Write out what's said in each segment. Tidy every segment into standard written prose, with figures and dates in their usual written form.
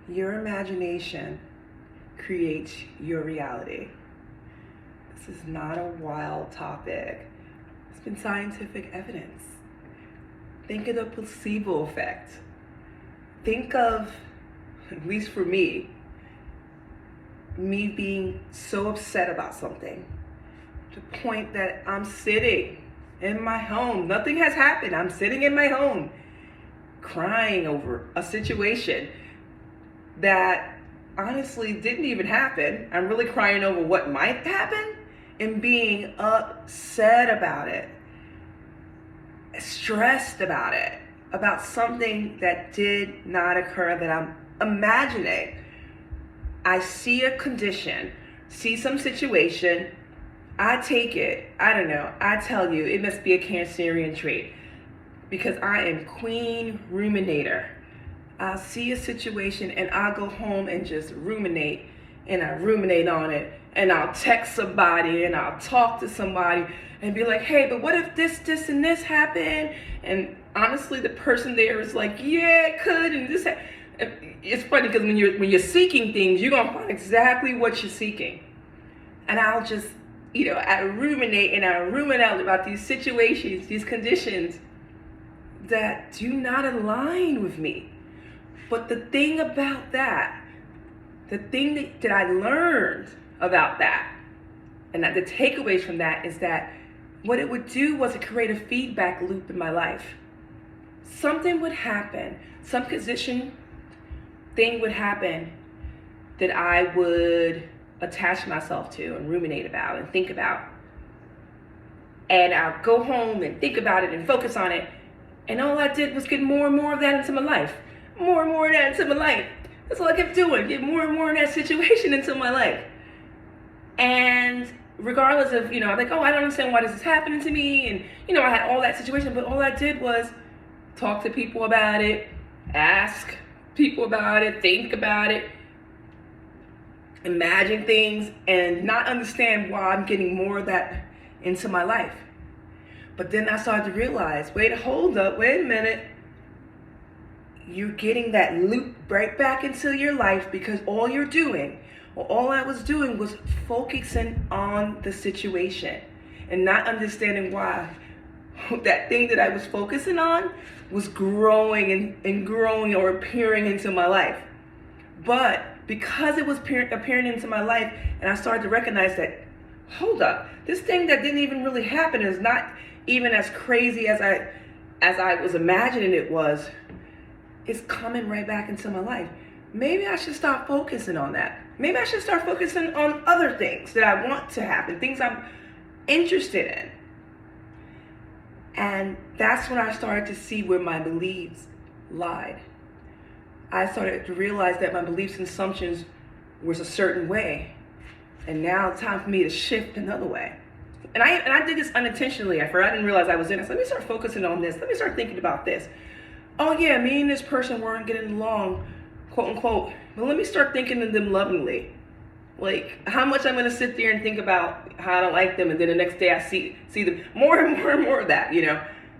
Your imagination creates your reality. This is not a wild topic. It's been scientific evidence. Think of the placebo effect. Think of, at least for me being so upset about something to the point that I'm sitting in my home. Nothing has happened. I'm sitting in my home crying over a situation that honestly didn't even happen. I'm really crying over what might happen and being upset about it, stressed about it, about something that did not occur that I'm imagining. I see a condition, see some situation, I take it, I don't know, I tell you, it must be a Cancerian trait because I am queen ruminator. I'll see a situation and I'll go home and just ruminate, and I ruminate on it, and I'll text somebody and I'll talk to somebody and be like, hey, but what if this and this happened? And honestly, the person there is like, yeah, it could, and this it's funny because when you're seeking things, you're gonna find exactly what you're seeking. And I'll just, I ruminate and I ruminate about these situations, these conditions that do not align with me. But the thing about that, the thing that I learned about that, and that the takeaways from that is that what it would do was to create a feedback loop in my life. Something would happen, some thing would happen that I would attach myself to and ruminate about and think about. And I'll go home and think about it and focus on it. And all I did was get more and more of that into my life. More and more of that into my life. That's all I kept doing, get more and more of that situation into my life. And regardless of, I'm like, oh, I don't understand why this is happening to me. And, I had all that situation, but all I did was talk to people about it, ask people about it, think about it, imagine things, and not understand why I'm getting more of that into my life. But then I started to realize, wait a minute. You're getting that loop right back into your life because all I was doing was focusing on the situation and not understanding why that thing that I was focusing on was growing and growing or appearing into my life. But because it was appearing into my life, and I started to recognize that, hold up, this thing that didn't even really happen is not even as crazy as I was imagining it was. It's coming right back into my life. Maybe I should stop focusing on that. Maybe I should start focusing on other things that I want to happen, things I'm interested in. And that's when I started to see where my beliefs lied. I started to realize that my beliefs and assumptions was a certain way. And now it's time for me to shift another way. And I did this unintentionally at first. I didn't realize I was in it. So let me start focusing on this. Let me start thinking about this. Oh yeah, me and this person weren't getting along, quote unquote, but let me start thinking of them lovingly. Like how much I'm gonna sit there and think about how I don't like them, and then the next day I see them more and more and more of that,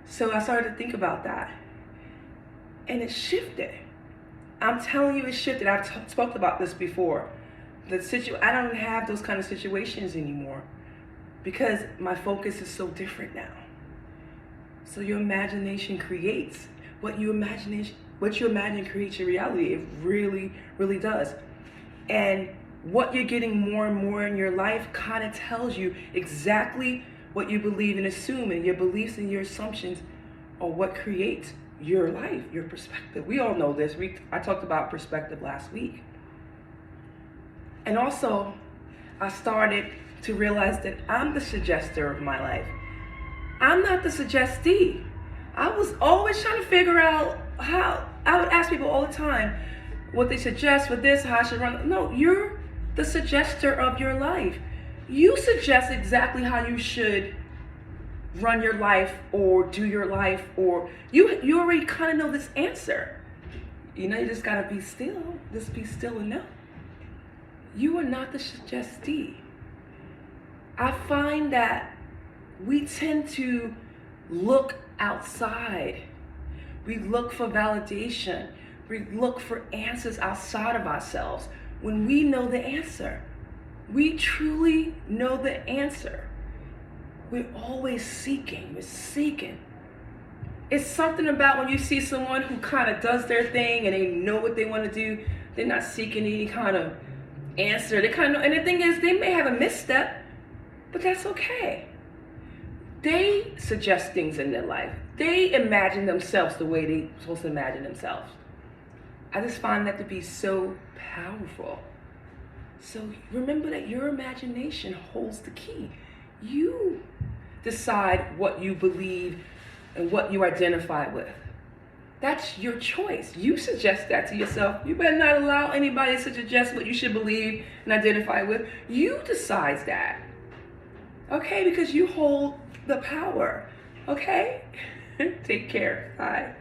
So I started to think about that, and it shifted. I'm telling you, it shifted. I've spoke about this before. I don't have those kind of situations anymore because my focus is so different now. So your imagination creates. What you imagine creates your reality. It really, really does. And what you're getting more and more in your life kind of tells you exactly what you believe and assume, and your beliefs and your assumptions are what creates your life, your perspective. We all know this. I talked about perspective last week. And also, I started to realize that I'm the suggester of my life. I'm not the suggestee. I was always trying to figure out how. I would ask people all the time what they suggest for this, how I should run. No, you're the suggester of your life. You suggest exactly how you should run your life or do your life, or you already kind of know this answer. You just gotta be still. Just be still and know. You are not the suggestee. I find that we tend to look outside. We look for validation. We look for answers outside of ourselves when we know the answer. We truly know the answer. We're always seeking. We're seeking. It's something about when you see someone who kind of does their thing and they know what they want to do. They're not seeking any kind of answer. They kind of know, and the thing is, they may have a misstep, but that's okay. They suggest things in their life. They imagine themselves the way they're supposed to imagine themselves. I just find that to be so powerful. So remember that your imagination holds the key. You decide what you believe and what you identify with. That's your choice. You suggest that to yourself. You better not allow anybody to suggest what you should believe and identify with. You decide that. Okay? Because you hold the power. Okay? Take care. Bye.